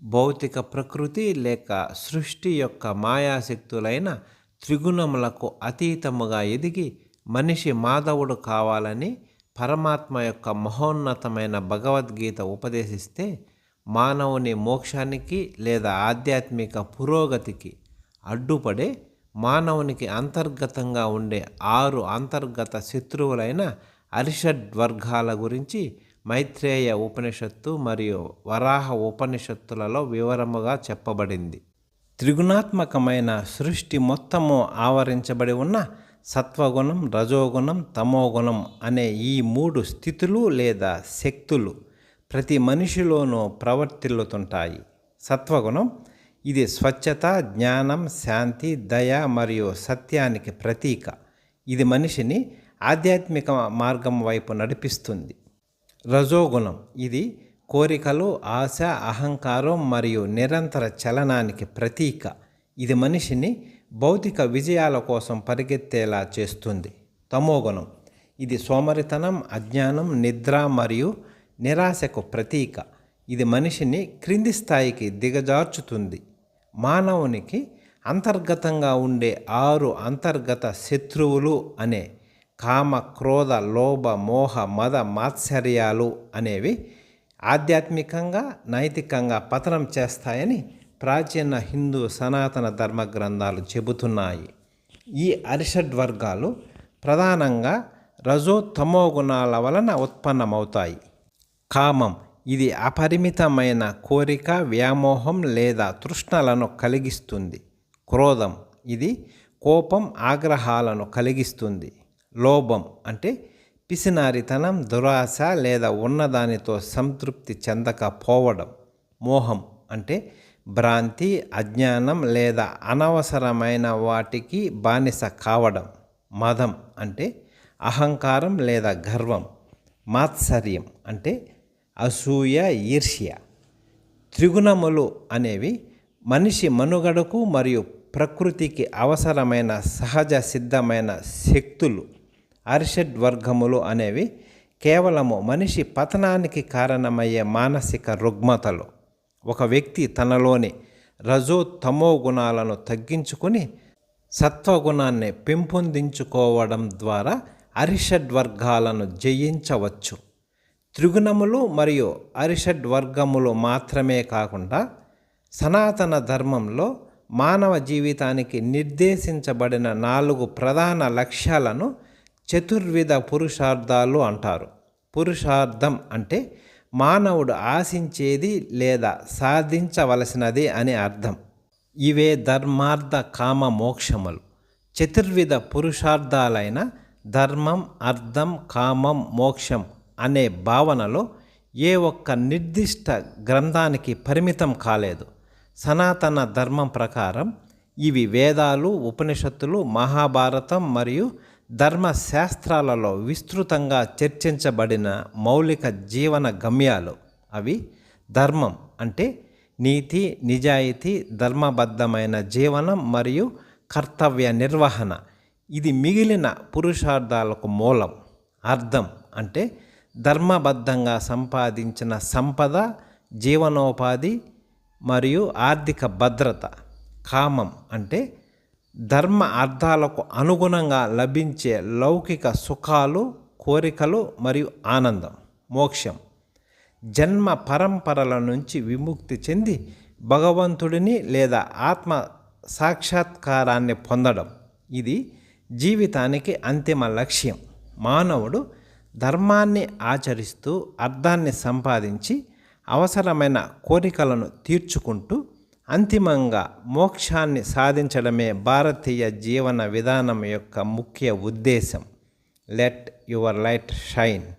భౌతిక ప్రకృతి లేక సృష్టి యొక్క మాయాశక్తులైన త్రిగుణములకు అతీతముగా ఎదిగి మనిషి మాధవుడు కావాలని పరమాత్మ యొక్క మహోన్నతమైన భగవద్గీత ఉపదేశిస్తే మానవుని మోక్షానికి లేదా ఆధ్యాత్మిక పురోగతికి అడ్డుపడే మానవునికి అంతర్గతంగా ఉండే 6 అంతర్గత శత్రువులైన అరిషడ్ వర్గాల గురించి మైత్రేయ ఉపనిషత్తు మరియు వరాహ ఉపనిషత్తులలో వివరముగా చెప్పబడింది. త్రిగుణాత్మకమైన సృష్టి మొత్తము ఆవరించబడి ఉన్న సత్వగుణం, రజోగుణం, తమోగుణం అనే ఈ 3 స్థితులు లేదా శక్తులు ప్రతి మనిషిలోనూ ప్రవర్తిల్లుతుంటాయి. సత్వగుణం ఇది స్వచ్ఛత, జ్ఞానం, శాంతి, దయ మరియు సత్యానికి ప్రతీక. ఇది మనిషిని ఆధ్యాత్మిక మార్గం వైపు నడిపిస్తుంది. రజోగుణం ఇది కోరికలు, ఆశ, అహంకారం మరియు నిరంతర చలనానికి ప్రతీక. ఇది మనిషిని భౌతిక విజయాల కోసం పరిగెత్తేలా చేస్తుంది. తమోగుణం ఇది సోమరితనం, అజ్ఞానం, నిద్ర మరియు నిరాశకు ప్రతీక. ఇది మనిషిని క్రింది స్థాయికి దిగజార్చుతుంది. మానవునికి అంతర్గతంగా ఉండే 6 అంతర్గత శత్రువులు అనే కామ, క్రోధ, లోభ, మోహ, మద, మాత్సర్యాలు అనేవి ఆధ్యాత్మికంగా, నైతికంగా పతనం చేస్తాయని ప్రాచీన హిందూ సనాతన ధర్మ గ్రంథాలు చెబుతున్నాయి. ఈ అరిషడ్ వర్గాలు ప్రధానంగా రజో తమో గుణాల వలన ఉత్పన్నమవుతాయి. కామం ఇది అపరిమితమైన కోరిక, వ్యామోహం లేదా తృష్ణలను కలిగిస్తుంది. క్రోధం ఇది కోపం, ఆగ్రహాలను కలిగిస్తుంది. లోభం అంటే పిసినారితనం, దురాశ లేదా ఉన్నదానితో సంతృప్తి చెందకపోవడం. మోహం అంటే భ్రాంతి, అజ్ఞానం లేదా అనవసరమైన వాటికి బానిస కావడం. మదం అంటే అహంకారం లేదా గర్వం. మాత్సర్యం అంటే అసూయ, ఈర్ష్య. త్రిగుణములు అనేవి మనిషి మనుగడకు మరియు ప్రకృతికి అవసరమైన సహజ సిద్ధమైన శక్తులు. అరిషడ్ వర్గములు అనేవి కేవలము మనిషి పతనానికి కారణమయ్యే మానసిక రుగ్మతలు. ఒక వ్యక్తి తనలోని రజో తమో గుణాలను తగ్గించుకొని సత్వగుణాన్ని పెంపొందించుకోవడం ద్వారా అరిషడ్ వర్గాలను జయించవచ్చు. త్రిగుణములు మరియు అరిషడ్ వర్గములు మాత్రమే కాకుండా సనాతన ధర్మంలో మానవ జీవితానికి నిర్దేశించబడిన 4 ప్రధాన లక్ష్యాలను చతుర్విధ పురుషార్థాలు అంటారు. పురుషార్థం అంటే మానవుడు ఆశించేది లేదా సాధించవలసినది అని అర్థం. ఇవే ధర్మార్థ, కామ, మోక్షములు. చతుర్విధ పురుషార్థాలైన ధర్మం, అర్థం, కామం, మోక్షం అనే భావనలో ఏ ఒక్క నిర్దిష్ట గ్రంథానికి పరిమితం కాలేదు. సనాతన ధర్మం ప్రకారం ఇవి వేదాలు, ఉపనిషత్తులు, మహాభారతం మరియు ధర్మశాస్త్రాలలో విస్తృతంగా చర్చించబడిన మౌలిక జీవన గమ్యాలు. అవి ధర్మం అంటే నీతి, నిజాయితీ, ధర్మబద్ధమైన జీవనం మరియు కర్తవ్య నిర్వహణ. ఇది మిగిలిన పురుషార్థాలకు మూలం. అర్థం అంటే ధర్మబద్ధంగా సంపాదించిన సంపద, జీవనోపాధి మరియు ఆర్థిక భద్రత. కామం అంటే ధర్మ అర్థాలకు అనుగుణంగా లభించే లౌకిక సుఖాలు, కోరికలు మరియు ఆనందం. మోక్షం జన్మ పరంపరల నుంచి విముక్తి చెంది భగవంతుడిని లేదా ఆత్మ సాక్షాత్కారాన్ని పొందడం. ఇది జీవితానికి అంతిమ లక్ష్యం. మానవుడు ధర్మాన్ని ఆచరిస్తూ అర్థాన్ని సంపాదించి అవసరమైన కోరికలను తీర్చుకుంటూ అంతిమంగా మోక్షాన్ని సాధించడమే భారతీయ జీవన విధానం యొక్క ముఖ్య ఉద్దేశం. Let your light shine.